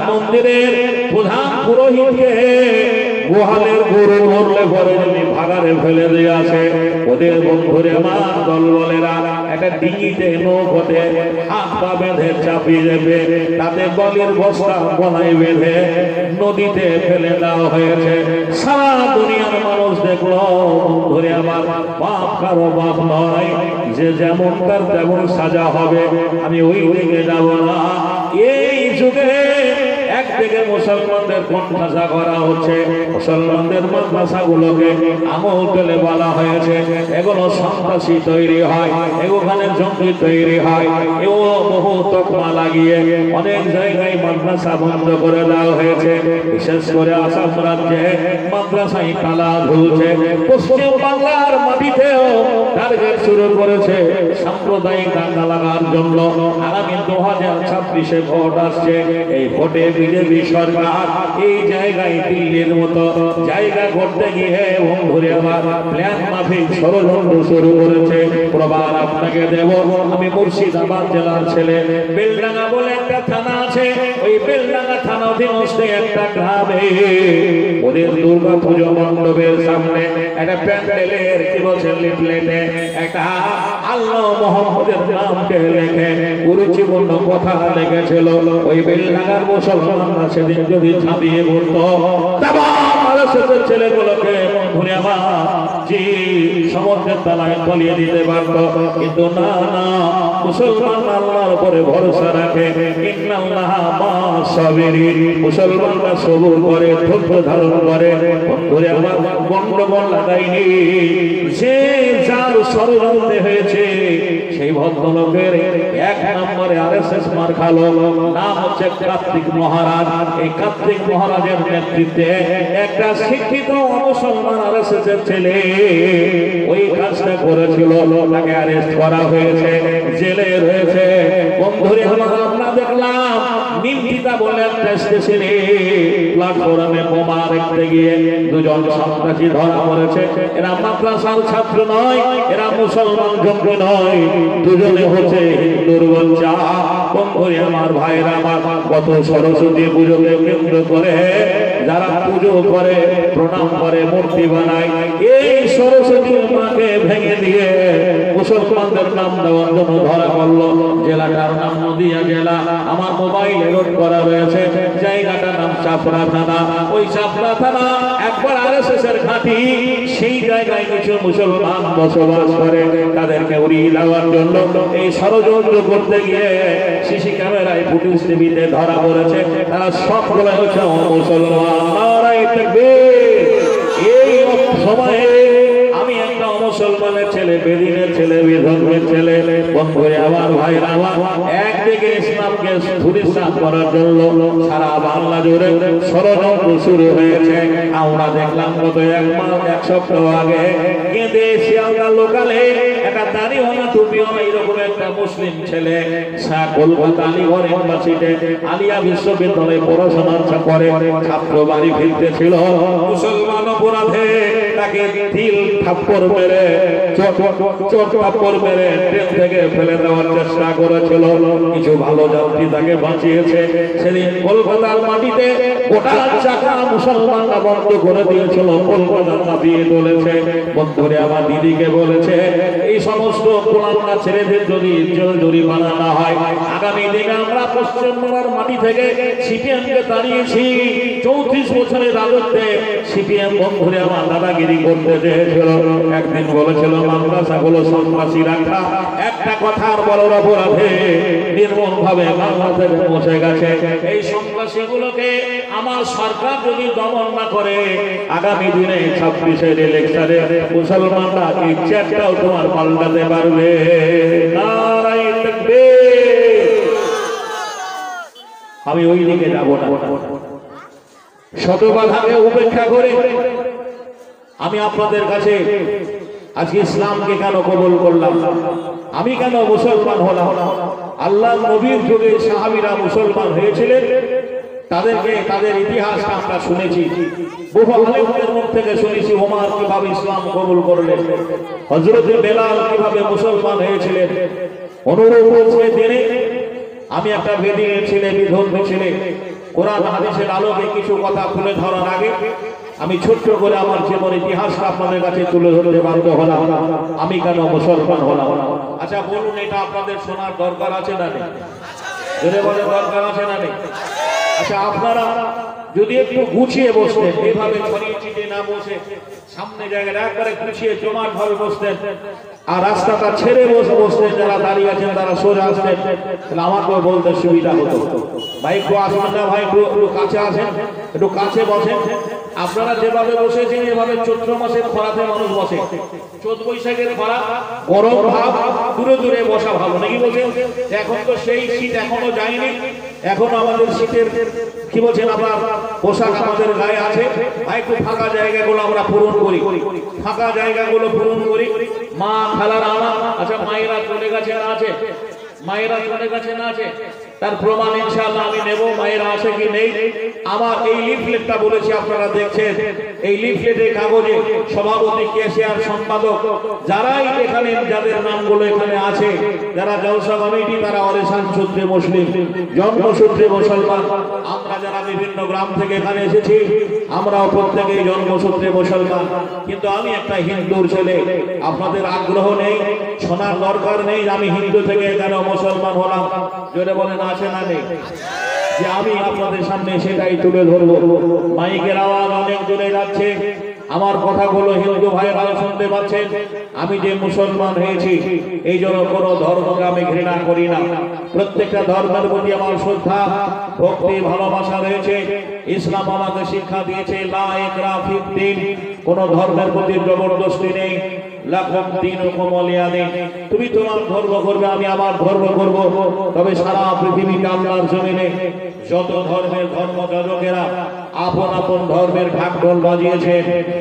মন্দিরের প্রধান পুরোহিতকে গোহালের গরু মরলে পরে যদি ভাগারে ফেলে দিয়ে আসে, ওদের বন্ধুরে আমার দলবলেরা একটা ডিঙিতে নৌকোতে হাত পা বেঁধে চাপিয়ে দেবে, তাতে বলির বস্তা গলায় বেঁধে নদীতে ফেলে দেওয়া হয়েছে। সারা দুনিয়ার মানুষ দেখলো বন্ধুরে আমার, বাপ কারো বাপ নয়, যে যেমন তার তেমন সাজা হবে। আমি ওই দিকে যাব না। এই যুগে একদিকে মুসলমানদের মাদ্রাসা করা হচ্ছে, মুসলমানদের মাদ্রাসাগুলোকে আমল করে বলা হয়েছে এগুলো সন্ত্রাসী তৈরি হয়, এগুলোখানে জঙ্গি তৈরি হয়। এও বহু তকমা লাগিয়ে অনেক জায়গায় মাদ্রাসা বন্ধ করে দেওয়া হয়েছে। বিশেষ করে আসাম রাজ্যে মাদ্রাসায় তালা ঝুলছে। পশ্চিম বাংলার মাটিতেও টার্গেট শুরু করেছে সাম্প্রদায়িক দাঙ্গা লাগার জন্য। আগামী 2026-এ ভোট আসছে। এই ভোটে বিজেপি সরকার এই জায়গায় দিল্লির মতো জায়গা করতে গিয়ে বন্ধুরে আমার প্ল্যান মাফিক ষড়যন্ত্র শুরু করেছে। প্রবার আপনাকে দেব, আমি মুর্শিদাবাদ জেলার ছেলে। বেলডাঙ্গা বলে একটা থানা আছে, ওই বেলডাঙ্গা থানা অধীনস্থ একটা গ্রামে ওদের দুর্গা পুজো মণ্ডপের সামনে একটা প্যান্ডেলের কি বলছে লিফলেটে একটা আল্লাহ মোহাম্মদের নামকে লেখে গুরুত্বপূর্ণ কথা লেগেছিল। ওই বেলডাঙ্গার মুসলমানরা সেদিন যদি ছাপিয়ে পড়তো, ছেলেগুলোকে ঘুরে আমার জি সমুদ্রের তলায় তলিয়ে দিতে পারত। কিন্তু না না, মুসলমান আল্লাহর উপরে ভরসা রাখে। মুসলমানরা সবুর করে, ধৈর্য ধারণ করে। ঘুরে আমার গন্ডগোল লাগাইনি। যে যার ষড়যন্ত্রে হয়েছে সেই ভদ্রলোকের 1 নম্বরে RSS মার খালো। নাম হচ্ছে কার্তিক মহারাজ। এই কার্তিক মহারাজের নেতৃত্বে একটা শিক্ষিত মুসলমান RSS এর ছেলে ওই কাজটা করেছিল। তাকে অ্যারেস্ট করা হয়েছে, জেলে রয়েছে। বন্ধুরে আমরা দেখলাম নিমতিতা বলে একটা স্টেশনে প্ল্যাটফর্মে বোমা রাখতে গিয়ে 2 জন সন্ত্রাসী ধরা পড়েছে। এরা মাদ্রাসার ছাত্র নয়, এরা মুসলমান যোগ্য নয়, দুজনে হচ্ছে হিন্দুর বাচ্চা। বন্ধুরে আমার ভাইরা আমার, কত সরস্বতী পুজোকে কেন্দ্র করে যারা পুজো করে, প্রণাম করে, মূর্তি বানায়, এই সরস্বতী মাকে ভেঙে দিয়ে মুসলমানদের নাম দেওয়ার জন্য ধরা পড়লো। জেলাটার নাম নদিয়া জেলা। আমার মোবাইলে লোড করা রয়েছে। জায়গাটার নাম চাপড়া থানা। ওই চাপড়া থানা একবার RSS এর ঘাঁটি। সেই জায়গায় কিছু মুসলমান বসবাস করে, তাদেরকে উড়িয়ে দেওয়ার জন্য এই ষড়যন্ত্র করতে গিয়ে সিসি ক্যামেরায় ফুটেজ টিভিতে ধরা পড়েছে। তারা সবগুলো হচ্ছে মুসলমান। এই সময়ে আমি একটা মুসলমানের ছেলে, বেদিনের ছেলে, বিধর্মের ছেলে। বন্ধুরে আমার ভাইরা আমার, একদিকে ইসলামকে ধূলিসাৎ করার জন্য সারা বাংলা জুড়ে ষড়যন্ত্র শুরু হয়েছে। আমরা দেখলাম গত 1 সপ্তাহ আগে কেঁদে শিয়ালদা লোকালে একটা দাড়িওয়ালা টুপিওয়ালা এরকম একটা মুসলিম ছেলে কলকাতা আলিগড় ইউনিভার্সিটি আলিয়া বিশ্ববিদ্যালয়ে পড়াশোনা করে, ছাত্র বাড়ি ফিরতেছিল। মুসলমান অপরাধে তাকে তিল থাপ্পড় মেরে চোট থাপ্পড় মেরে ট্রেন থেকে ফেলে দেওয়ার চেষ্টা করেছিল। কিছু ভালো যাত্রী তাকে বাঁচিয়েছে। সেদিন কলকাতার মাটিতে গোটা চাকা মুসলমানরা বন্ধ করে দিয়েছিল, কলকাতা কাঁপিয়ে তুলেছে। বন্ধুরে আমার দিদিকে বলেছে এই সমস্ত কোলাঙ্গা ছেলেদের যদি জরিমানা না হয়, আগামী দিনে আমরা পশ্চিমবঙ্গের মাটি থেকে সিপিএমকে দাঁড়িয়েছি। 34 বছরের রাজত্বে সিপিএম বন্ধুরে আমার দাদাগিরি করতে চেয়েছিল। একদিন বলেছিল মাদ্রাসাগুলো সন্ত্রাসী রাখা, একটা কথার বড় অপরাধে নির্মম ভাবে বাংলা থেকে পৌঁছে গেছে। এই সন্ত্রাসীগুলোকে আমার সরকার যদি দমন না করে, আগামী দিনে 26-এর ইলেকশনে মুসলমানরা এই চেয়ারটাও তোমার পাল্টাতে পারবে। নারায়ে তাকবীর। আমি ওই দিকে যাব না। শত বাধাকে উপেক্ষা করে আমি আপনাদের কাছে আজকে ইসলামকে কেন কবুল করলাম, আমি কেন মুসলমান হলাম। আল্লাহ নবীর যুগে সাহাবীরা মুসলমান হয়েছিলেন, তাদেরকে তাদের ইতিহাসটা আমরা শুনেছি। বহু আলেমদের মুখ থেকে শুনেছি ওমর কিভাবে ইসলাম কবুল করলেন, হযরত বেলাল কিভাবে মুসলমান হয়েছিলেন। অনুরূপ দিনে আমি একটা বেদিনের ছেলে, বিধর্মী ছেলে, কোরআন হাদিসের আলোকে কিছু কথা তুলে ধরার আগে আমি ছোট্ট করে আমার জীবন ইতিহাসটা আপনাদের কাছে তুলে ধরতে বাধ্য হলাম। আমি কেন মুসলমান হলাম? আচ্ছা বলুন, এটা আপনাদের শোনার দরকার আছে না নেই? জোরে বলে দরকার আছে না নেই? আচ্ছা আপনারা যদি একটু গুছিয়ে বসতেন, এভাবে ছড়িয়ে ছিটিয়ে না বসে সামনে জায়গাটা একবারে গুছিয়ে জমাট ভাবে বসতেন, আর রাস্তাটা ছেড়ে বসতেন, যারা দাঁড়িয়ে আছেন তারা সোজা আসতেন, তাহলে আমাকেও বলতে সুবিধা হতো। ভাই একটু আসবেন না, ভাই একটু কাছে আসেন, একটু কাছে বসেন। আপনারা যেভাবে বসেছেন এভাবে চৈত্র মাসের খরাতে মানুষ বসে, চৈত বৈশাখের খরা গরম ভাব, দূরে দূরে বসা ভালো নাকি বলছেন? এখন তো সেই শীত এখনো যায়নি, এখনো আমাদের শীতের কি বলছেন আপনার পোশাক আমাদের গায়ে আছে। ভাই একটু ফাঁকা জায়গাগুলো আমরা পূরণ করি, ফাঁকা জায়গাগুলো পূরণ করি। মা খালার আনা, আচ্ছা মায়েরা চলে গেছে না আছে? মায়েরা চলে গেছে না আছে? তার প্রমাণ ইনশাআল্লাহ আমি নেব, মায়েরা আছে কি নেই। আমার এই লিফলেটটা বলেছি আপনারা দেখছেন, এই লিফলেটের কাগজে সভাপতি, ক্যাশিয়ার, সম্পাদক যারাই এখানে, যাদের নামগুলো এখানে আছে, যারা জলসা কমিটি, তারা অরেশান সূত্রে মুসলিম, জন্মসূত্রে মুসলমান। আমরা যারা বিভিন্ন গ্রাম থেকে এখানে এসেছি, আমরাও প্রত্যেকেই জন্মসূত্রে মুসলমান। কিন্তু আমি একটা হিন্দুর ছেলে, আপনাদের আগ্রহ নেই, শোনার দরকার নেই আমি হিন্দু থেকে কেন মুসলমান হলাম। জোরে বলেন আছে না নেই? যে আমি আপনাদের সামনে সেটাই তুলে ধরবো। মাইকের আওয়াজ অনেক দূরে যাচ্ছে, আমার কথাগুলো হিন্দু ভাইয়েরাও শুনতে পাচ্ছেন। আমি যে মুসলমান হয়েছি এই জন্য কোনো ধর্মকে আমি ঘৃণা করি না, প্রত্যেকটা ধর্মের প্রতি আমার শ্রদ্ধা, ভক্তি, ভালোবাসা রয়েছে। ইসলাম আমাকে শিক্ষা দিয়েছে লা ইকরাহা ফিদ্দীন, কোন ধর্মের প্রতি জবরদস্তি নেই। লাকুম দীনুকুম ওয়ালিয়া দীন, তুমি তোমার ধর্ম করবে, আমি আমার ধর্ম করব। তবে সারা পৃথিবীতে আল্লাহর জমিনে যত ধর্মের ধর্মযাজকেরা আপন আপন ধর্মের ঢাকঢোল বাজিয়েছে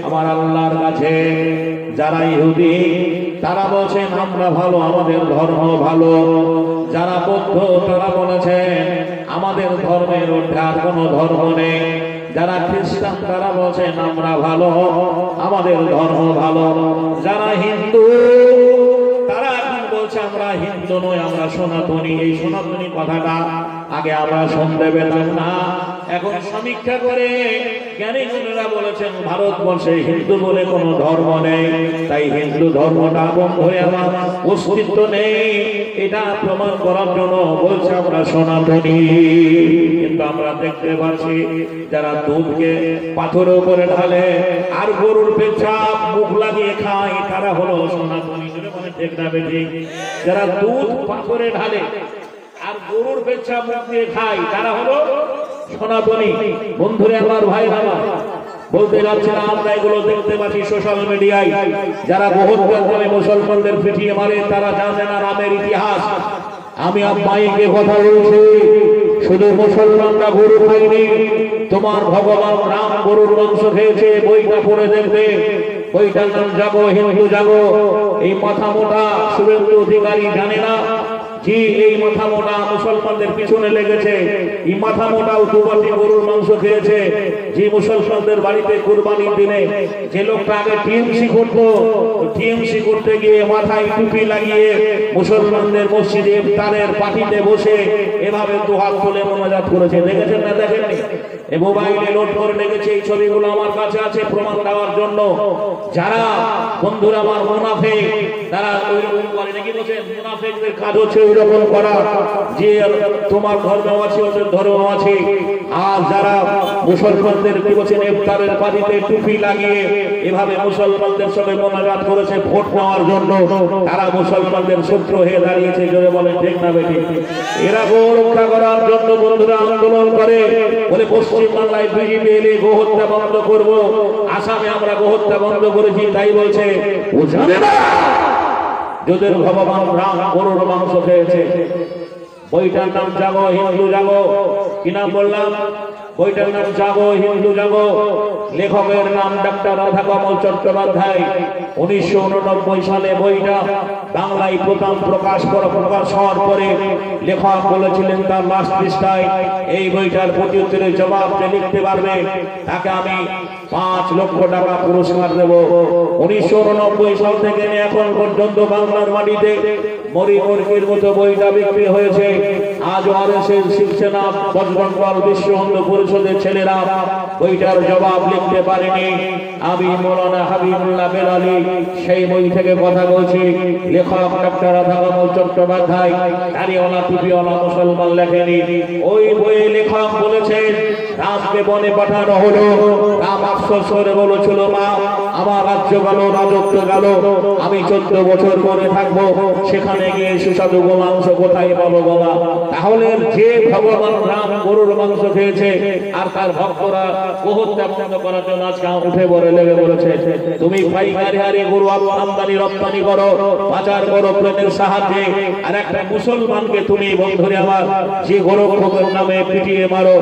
আমার আল্লাহর কাছে, যারা ইহুদি তারা বলছেন আমরা ভালো, আমাদের ধর্ম ভালো। যারা বৌদ্ধ তারা বলেছেন আমাদের ধর্মের ঊর্ধ্বে আর কোনো ধর্ম নেই। যারা খ্রিস্টান তারা বলছেন আমরা ভালো, আমাদের ধর্ম ভালো। যারা হিন্দু তারা এখন বলছে আমরা হিন্দু নই, আমরা সনাতনী। এই সনাতনী কথাটা আগে আমরা শুনতে পেতাম না, এখন সমীক্ষা করে জ্ঞানীজনেরা বলেছেন ভারতবর্ষে হিন্দু বলে কোনো ধর্ম নেই, তাই হিন্দু ধর্মটা বন্ধরে আমার অস্তিত্ব নেই, এটা প্রমাণ করার জন্য বলছে আমরা সনাতনী। কিন্তু আমরা দেখতে পাচ্ছি যারা দুধকে পাথরের উপরে ঢালে আর গরুর পেছাব মুখ লাগিয়ে খায় তারা হলো সনাতনী। ঠিক না বেঠিক? যারা দুধ পাথরে ঢালে আর গরুর পেছাব মুখ দিয়ে খায় তারা হলো সনাতনী। বন্ধুরে আমার, ভাই আমার, বলতে যাচ্ছে না, আমরা এগুলো দেখতে পাচ্ছি সোশ্যাল মিডিয়ায়। যারা বহুত্বের করে মুসলমানদের পিটিয়ে মারে তারা জানে না রামের ইতিহাস। আমি আম্মাইকে কথা বলছি, শুধু মুসলমানরা গরু খায়নি, তোমার ভগবান রাম গরুর মাংস খেয়েছে। বইটা পড়ে দেখবে, বইটার নাম জাগো হিন্দু জাগো। এই মাথা মোটা শুভেন্দু অধিকারী জানে না জি, এই মাথা মোটা মুসলমানদের পিছনে লেগেছে। এই মাথা মোটা উপবাসী গরুর মাংস খেয়েছে। যে মুসলমানদের বাড়িতে কুরবানির দিনে যে লোকটা আগে টিএমসি করতো, টিএমসি করতে গিয়ে মাথায় টুপি লাগিয়ে মুসলমানদের মসজিদে ইফতারের পার্টিতে বসে এভাবে দুহাত তুলে মোনাজাত করেছে, দেখেছেন না দেখেননি? এই মোবাইলে লোড করে রেখেছে, এই ছবিগুলো আমার কাছে আছে প্রমাণ দেওয়ার জন্য। যারা বন্ধুরা আমার মুনাফিক তারা ওইরকম করে নাকি বলছেন, মুনাফিকদের কাজ হচ্ছে ওইরকম করা যে তোমার ধর্ম আছে ওদের ধর্ম আছে। আর যারা মুসলমানদের কি বলছেন ইফতারের পার্টিতে টুপি লাগিয়ে এভাবে মুসলমানদের সঙ্গে মোনাজাত করেছে ভোট নেওয়ার জন্য, তারা মুসলমানদের শত্রু হয়ে দাঁড়িয়েছে। জোরে বলেন ঠিক না বেঠিক? এরা গো রক্ষা করার জন্য বন্ধুরা আন্দোলন করে, বলে পশ্চিম বাংলায় বিজেপি এলে গোহত্যা বন্ধ করব, আসামে আমরা গোহত্যা বন্ধ করেছি। তাই বলছে বুঝবে না, যাদের ভগবান রাম গরুর মাংস খেয়েছে। বইটার নাম জাগো হিন্দু জাগো। কি নাম বললাম? বইটার নাম জাগো হিন্দু জাগো। লেখকের নাম ডাক্তার রাধাকমল চট্টোপাধ্যায়। 1989 সালে বইটা বাংলায় প্রথম প্রকাশ হওয়ার পরে লেখক বলেছিলেন তার লাস্ট পৃষ্ঠায় এই বইটার প্রত্যুত্তরের জবাব যে লিখতে পারবে তাকে আমি 5 লক্ষ টাকা পুরস্কার দেব। 1989 সাল থেকে এখন পর্যন্ত বাংলার মাটিতে মরি মুরগির মতো বইটা বিক্রি হয়েছে। আজ আরএসএস, শিবসেনা, বজরং দল, বিশ্ব হিন্দু পরিষদের ছেলেরা বইটার জবাব লিখতে পারেনি। আমি মৌলানা হাবিবুল্লাহ বেলালী সেই বই থেকে কথা বলছি। লেখক ডাক্তার রাধাকমল চট্টোপাধ্যায়, দাড়িওয়ালা টুপিওয়ালা মুসলমান লেখেনি। ওই বইয়ে লেখক বলেছেন রামকে বনে পাঠানো হলো, রাম আফসোস করে বলেছিল মা আমার রাজ্য গেল, রাজত্ব গেল, আমি 14 বছর করে থাকবো, সেখানে গিয়ে সুস্বাদু গোমাংস কোথায় পাবো বাবা? তাহলে যে ভগবান রাম গরুর মাংস খেয়েছে আর তার ভক্তরা গোহত্যা বন্ধ করার জন্য আজকে উঠে পড়ে লেগে পড়েছে, তুমি পাইকারি হারে গরু আমদানি রপ্তানি করো, পাচার করো প্লেনের সাহায্যে, আর একটা মুসলমানকে তুমি বন্ধুরে আমার যে গোরক্ষকের নামে পিটিয়ে মারো।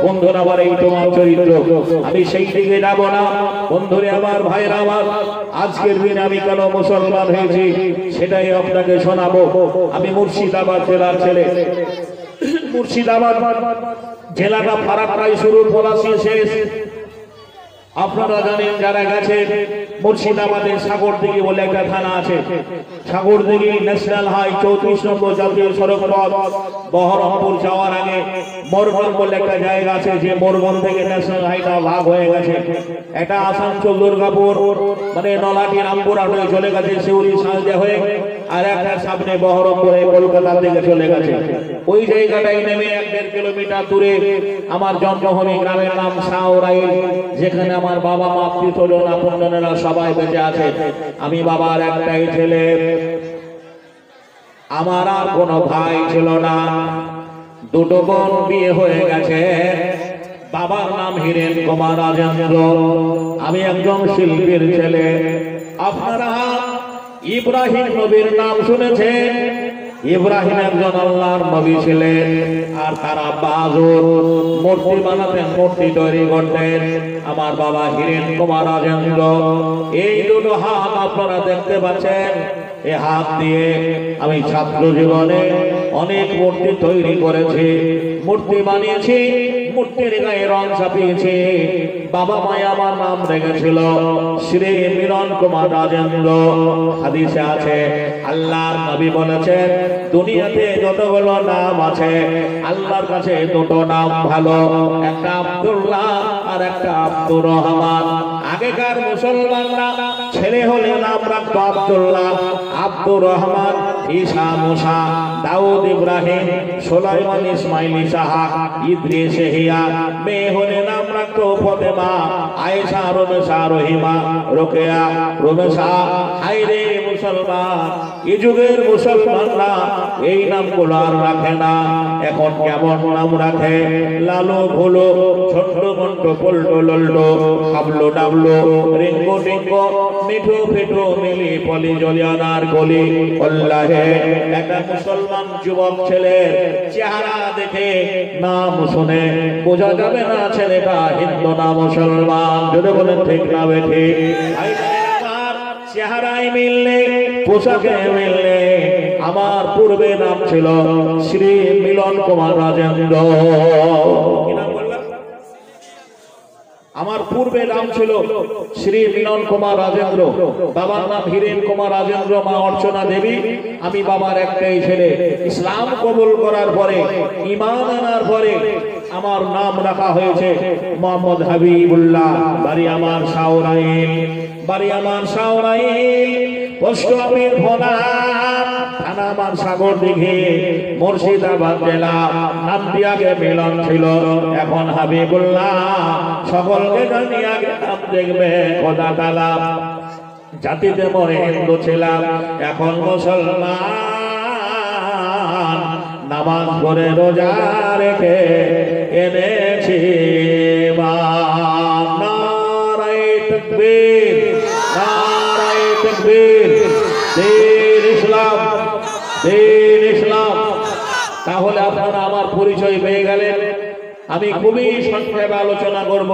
বন্ধুরা আমার এই তোমার চরিত্র। আমি সেই দিকে যাব না বন্ধুরে আমার, ভাইরা আমার। আজকের দিন আমি কেন মুসলমান হয়েছি সেটাই আপনাকে শোনাবো। আমি মুর্শিদাবাদ জেলার ছেলে। মুর্শিদাবাদ জেলাটা ফারাক্কায় শুরু, পলাশী শেষ। আপনারা জানেন যারা গেছেন, মুর্শিদাবাদের সাগরদিঘি বলে একটা থানা আছে। সাগরদিঘি ন্যাশনাল হাই 34 নম্বর জাতীয় সড়ক পথ বহরমপুর যাওয়ার আগে মোরগন বলে একটা জায়গা আছে, যে মোরগন থেকে ন্যাশনাল হাইটা ভাগ হয়ে গেছে। এটা আসানসোল, দুর্গাপুর, মানে নলাটি, রামপুরহাট হয়ে চলে গেছে শিউরি, সালজা হয়ে, আর একটা সামনে বহরমপুর হয়ে কলকাতার দিকে চলে গেছে। ওই জায়গাটায় নেমে 1.5 কিলোমিটার দূরে আমার জন্মভূমি, গ্রামের নাম শাহরাইল, যেখানে আমার বাবা মা পিতজন আপনজনেরা সবাই বেঁচে আছে। আমি বাবার একটাই ছেলে, আমার আর কোনো ভাই ছিল না। 2 বোন বিয়ে হয়ে গেছে। বাবার নাম হিরেন কুমার রাজেন্দ্র। আমি একজন শিল্পীর ছেলে। আপনারা ইব্রাহিম নবীর নাম শুনেছেন? ইব্রাহিম একজন আল্লাহর নবী ছিলেন, আর তার আব্বা আজর মূর্তি বানাতেন, মূর্তি তৈরি করতেন। আমার বাবা হিরেন কুমার রাজেন্দ্র। এই 2 হাত আপনারা দেখতে পাচ্ছেন, এই হাত দিয়ে আমি ছাত্র জীবনে অনেক মূর্তি তৈরি করেছি, মূর্তি বানিয়েছি, মূর্তির গায়ে রং চাপিয়েছি। বাবা মায় আমার নাম রেখেছিল শ্রী মিলন কুমার রাজেন্দ্র। হাদিসে আছে আল্লাহর নবী বলেছেন দুনিয়াতে যতগুলো নাম আছে আল্লাহর কাছে 2টো নাম ভালো, একটা আব্দুল্লাহ আর একটা আব্দুর রহমান। আগেকার মুসলমানরা ছেলে হলে নাম রাখতো আব্দুল্লাহ, আব্দুর রহমান, ঈসা, মুসা, দাউদ, ইব্রাহিম, সুলাইমান, ইসমাইল, ইসহাক, ইদ্রিস, হিয়া। মেয়ে হলে নাম রাখতো ফাতেমা, আয়েশা, রমেশা, রহিমা, রোকেয়া, রমেশা। হায়রে মুসলমান, এই যুগের মুসলমানরা এই নামগুলো আর রাখে না। এখন কেমন নাম রাখে? লালু, ভুলো, ছোট্ট মন্ট, পল্টো, লল্টো, হাবলো, ডাবলো, রিঙ্গো, টিঙ্গো, মিঠু, ফিঠু, মিলি, পলি, জলিয়ানার গলি। আল্লাহে, একটা মুসলমান যুবক ছেলের চেহারা দেখে নাম শুনে বোঝা যাবে না ছেলেটা হিন্দু না মুসলমান। যদি বলেন ঠিক না বেঠি? চেহারায় মিললে, পোশাকে মিললে। আমার পূর্বে নাম ছিল শ্রী মিলন কুমার রাজেন্দ্র। আমার পূর্বে নাম ছিল শ্রী মিলন কুমার রাজেন্দ্র। বাবার নাম হিরেন কুমার রাজেন্দ্র, মা অর্চনা দেবী। আমি বাবার একটাই ছেলে। ইসলাম কবুল করার পরে, ঈমান আনার পরে আমার নাম রাখা হয়েছে মোহাম্মদ হাবিবুল্লাহ। বাড়ি আমার শাহরাইল, বাড়ি আমার শাহরাইল, পোস্ট অফিস ভোলা, থানা আমার সাগরদিঘি, মুর্শিদাবাদ জেলা। নামটি আগে মিলন ছিল, এখন হাবিবুল্লাহ। সকলকে জানিয়ে আগে নাম দেখবে খোদা তাআলা। জাতিতে মরে হিন্দু ছিলাম, এখন মুসলমান। নামাজ পড়ে রোজা রেখে এনেছি মান। নারায়ে তাকবীর, নারায়ে তাকবীর। দ্বীন ইসলাম, দ্বীন ইসলাম। তাহলে আপনারা আমার পরিচয় পেয়ে গেলেন। আমি খুবই সংক্ষেপে আলোচনা করব।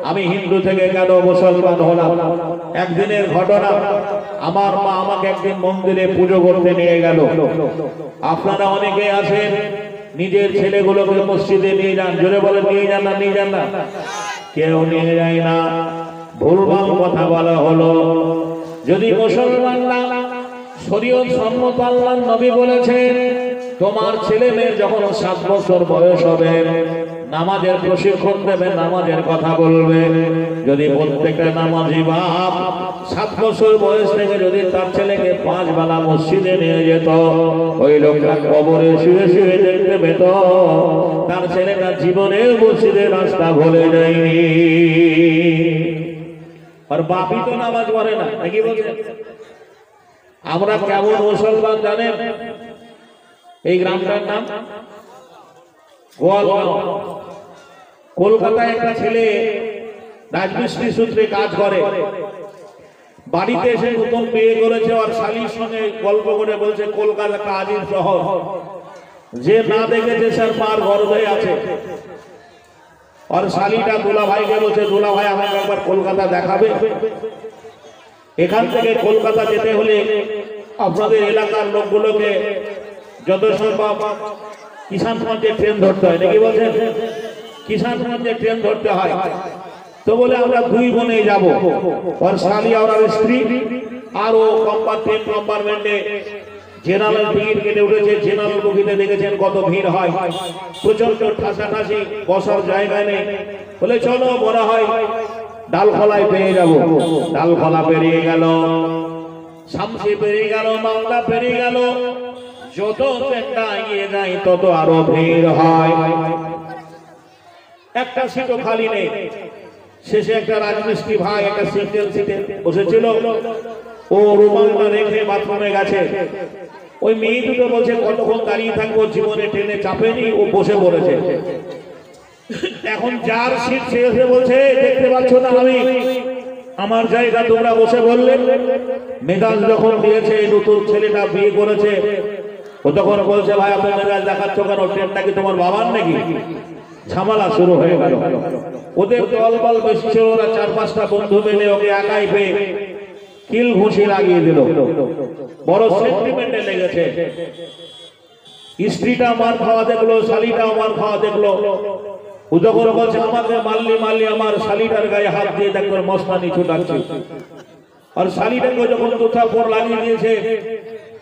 আমি হিন্দু থেকে কেন মুসলমান হলাম। একদিনের ঘটনা, আমার মা আমাকে একদিন মন্দিরে পুজো করতে নিয়ে গেল। আপনারা অনেকে আছেন নিজের ছেলেগুলোকে মসজিদে নিয়ে যান, জোরে বলে নিয়ে যান না, নিয়ে যান না? কেউ নিয়ে যায় না, ভুলভাল কথা বলা হলো। যদি মুসলমানরা শরীয়ত সম্মত আল্লাহর নবী বলেছেন তোমার ছেলে মেয়ের যখন 7 বছর বয়স হবে নামাজের প্রশিক্ষণ দেবে, নামাজের কথা বলবে। যদি প্রত্যেকটা নামাজি বাপ 7 বছর বয়স থেকে যদি তার ছেলেকে 5 বেলা মসজিদে নিয়ে যেত, ওই লোকটা কবরে শুয়ে শুয়ে দেখতে পেত তার ছেলেটা জীবনের মসজিদের রাস্তা ভুলে যায়নি। আর বাপই তো নামাজ পড়ে না, নাকি বলছেন? আমরা কেমন মুসলমান জানেন? এই গ্রামটার নাম গোয়ালগাঁও। কলকাতায় একটা ছেলে রাজমিস্ত্রি সূত্রে কাজ করে, বাড়িতে এসে নতুন বিয়ে করেছে। আর শালীর সঙ্গে গল্প করে বলছে কলকাতা কাজের শহর, যে না দেখেছে স্যার মার গর্বে আছে। আর শালীটা দুলা ভাইকে বলছে দুলা ভাই আমাকে একবার কলকাতা দেখাবে। এখান থেকে কলকাতা যেতে হলে আপনাদের এলাকার লোকগুলোকে যত সম্ভব কিষানগঞ্জে ট্রেন ধরতে হয়, নাকি বলছেন? কিষানগঞ্জে ট্রেন ধরতে হয়। তো বলে আমরা 2 বোনে যাব, আর শালী আর স্ত্রী। আর ও ট্রেন কম্পার্টমেন্টে জেনারেল টিকিট কেটে উঠেছে। জেনারেল বগিতে দেখেছেন কত ভিড় হয়, প্রচন্ড ঠাসাঠাসি, বসার জায়গা নেই। বলে চলো বলা হয় ডালখোলায় পেয়ে যাব। ডালখোলা পেরিয়ে গেল, শামসি পেরিয়ে গেল, মালদা পেরিয়ে গেল। যত ট্রেনটা এগিয়ে যায় তত আরো ভিড় হয়, একটা সিটও খালি নেই। শেষে একটা রাজমিস্ত্রি ভাই একটা সিঙ্গেল সিটে বসেছিল, ও রুমালটা রেখে বাথরুমে গেছে। ওই মেয়ে দুটো বলছে কতক্ষণ দাঁড়িয়ে থাকবো, জীবনে ট্রেনে চাপেনি, ও বসে পড়েছে। এখন যার সিট সে এসে বলছে দেখতে পাচ্ছ না আমি আমার জায়গা তোমরা বসে বললেন। মেজাজ যখন দিয়েছে, নতুন ছেলেটা বিয়ে করেছে, ও তখন বলছে ভাই আপনি মেজাজ দেখাচ্ছ কেন, ট্রেনটা কি তোমার বাবার নাকি? ঝামেলা শুরু হয়ে গেল। ওদের দলবল বেশি ছিল, ওরা 4-5টা বন্ধু মিলে ওকে একাই পেয়ে কিল ঘুষি লাগিয়ে দিল। বড় সেন্টিমেন্টে লেগেছে। স্ত্রীটা মার খাওয়া দেখলো, শালীটাও মার খাওয়া দেখলো। ও যখন বলছে আমাকে মারলি মারলি, আমার শালীটার গায়ে হাত দিয়ে দেখো মস্তানি ছুটাচ্ছে। আর শালীটাকে যখন কোথাও পর লাগিয়ে দিয়েছে,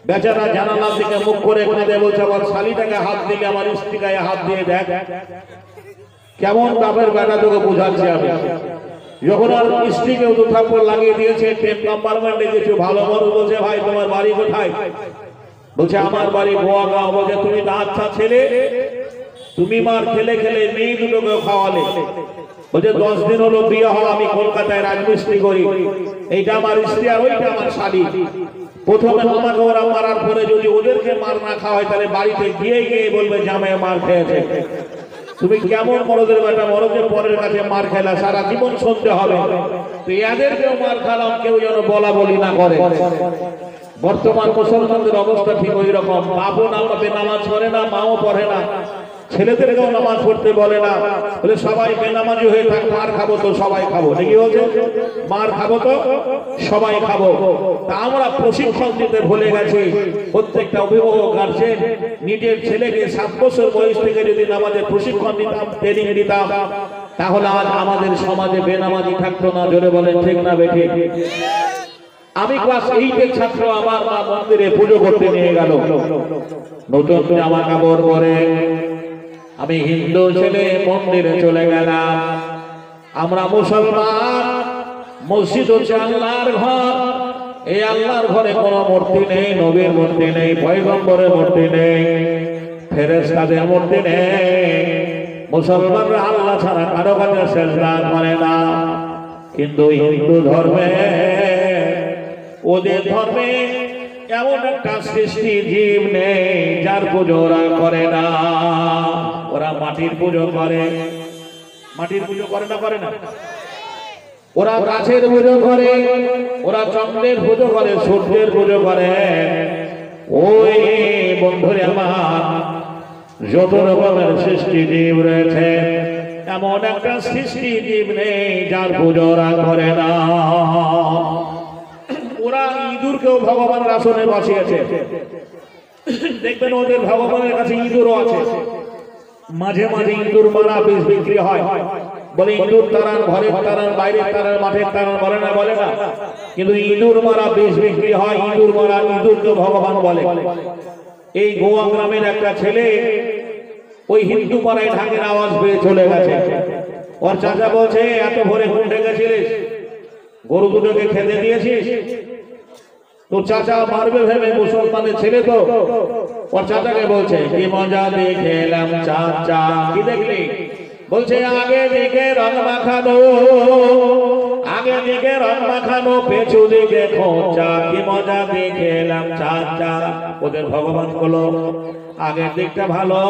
বেচারা জানালার দিকে মুখ করে কাঁদে, বলছে আমার শালীটাকে হাত দিলে আমার স্ত্রী গায়ে হাত দিয়ে দেখ। কেমন বাপের বেটা তোকে বুঝাচ্ছি আমি। যখন আর স্ত্রীকে থাপ্পড় লাগিয়ে দিয়েছে, ট্রেন কম্পার্টমেন্টে কিছু ভালো মানুষ বলছে ভাই তোমার বাড়ি কোথায়? বলছে আমার বাড়ি গোয়াগাঁও। বলছে তুমি তো আচ্ছা ছেলে, তুমি মার খেলে খেলে মেয়ে দুটোকে খাওয়ালে। বলছে 10 দিন হলো বিয়ে হওয়া, আমি কলকাতায় রাজমিস্ত্রি করি। এইটা আমার স্ত্রী আর ওইটা আমার শালী। প্রথমে আমাকে ওরা মারার পরে যদি ওদেরকে মার না খাওয়া হয়, তাহলে বাড়িতে গিয়ে গিয়ে বলবে জামাই মার খেয়েছে। তুমি কেমন মরদের বেটা, মরদের পরের কাছে মার খেলা, সারা জীবন শুনতে হবে। তো এদেরকেও মার খালাম, কেউ যেন বলা বলি না করে। বর্তমান মুসলমানদের অবস্থা ঠিক ওই রকম। বাপও নামাজ পড়ে না, মাও পড়ে না, ছেলেদেরকেও নামাজ পড়তে বলে না। বলে সবাই বেনামাজি হয়ে থাক, মার খাবো তো সবাই খাবো, নাকি বলছে? মার খাবো তো সবাই খাবো। তা আমরা প্রশিক্ষণ দিতে ভুলে গেছি। প্রত্যেকটা অভিভাবক গার্জেন নিজের ছেলেকে 7 বছর বয়স থেকে যদি নামাজের প্রশিক্ষণ দিতাম, ট্রেনিং দিতাম, তাহলে আজ আমাদের সমাজে বেনামাজি থাকতো না। জোরে বলেন ঠিক না বেঠিক? আমি ক্লাস 8-এর ছাত্র, আমার মা মন্দিরে পুজো করতে নিয়ে গেল। নতুন জামা কাপড় পরে আমি হিন্দু ছেলে মন্দিরে চলে গেলাম। আমরা মুসলমান, মসজিদ হচ্ছে আল্লাহর ঘর। এই আল্লাহর ঘরে কোনো মূর্তি নেই, নবীর মূর্তি নেই, পয়গম্বরের মূর্তি নেই, ফেরেশতাদের মূর্তি নেই। মুসলমানরা আল্লাহ ছাড়া কারো কাছে সেজদা করে না। কিন্তু হিন্দু ধর্মে, ওদের ধর্মে এমন একটা সৃষ্টি জীব নেই যার পুজো ওরা করে না। ওরা মাটির পুজো করে। মাটির পুজো করে না? করে না? ওরা গাছের পুজো করে, ওরা চন্দ্রের পুজো করে, সূর্যের পুজো করে। ওই বন্ধুরে আমার, যত রকমের সৃষ্টি জীব রয়েছে এমন একটা সৃষ্টি জীব নেই যার পুজো ওরা করে না। ওরা ইঁদুরকেও ভগবান আসনে বসিয়েছে, দেখবেন ওদের ভগবানের কাছে ইঁদুরও আছে। মাঝে মাঝে ইঁদুর মারা বীজ বিক্রি হয়, বলে ইঁদুর তারান, ঘরের তারান, বাইরের তারান, মাঠের তারান, বলে না বলে না, কিন্তু ইঁদুর মারা বীজ বিক্রি হয়। ইঁদুর মারা ইঁদুরকে ভগবান বলে। এই গোয়া গ্রামের একটা ছেলে ওই হিন্দু পাড়ায় ঢাকের আওয়াজ পেয়ে চলে গেছে। ওর চাচা বলছে, এত ভোরে ঘুম ডেকেছিলিস, গরু দুটোকে খেতে দিয়েছিস? তোর চাচা মারবে ভেবে, মুসলমানের ছেলে তো। ওর চাচাকে বলছে, কি মজা দেখলাম চাচা। কি দেখলি? বলছে, আগে দিকে রং মাখানো, আগে দিকে রং মাখানো, পেছু দিকে খোঁচা, কি মজা দেখলাম চাচা। ওদের ভগবান বলো, আগের দিকটা ভালো,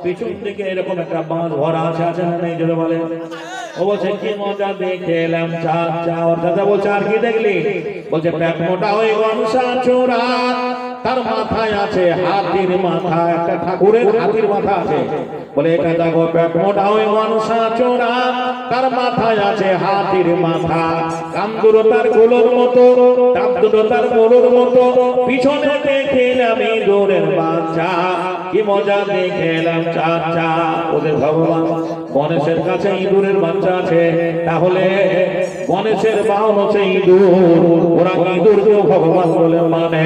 পিছন দিকে এরকম একটা বাঁধ ভরা আছে, আছে না নেই যদি বলে। ও বলছে, কি মজা দেখলাম চাচা। ওর চাচা বলছে, আর কি দেখলি? বলছে, পেট মোটা হয়ে গনসা চোরা, তার মাথায় আছে হাতির মাথা, একটা ঠাকুরের হাতির মাথা আছে। বলে, এটা দেখো, পেট মোটা হয়ে গনসা চোরা, তার মাথায় আছে হাতির মাথা, কান দুটো তার গোলোর মতো, দাঁত দুটো তার গোলোর মতো, পিছনে দেখলাম ইঁদুরের বাচ্চা, কি মজা দেখলাম চাচা। ওদের ভগবান গণেশের কাছে ইঁদুরের বাচ্চা আছে, তাহলে গণেশের বাহন হচ্ছে ইঁদুর। ওরা ইঁদুরকেও ভগবান বলে মানে।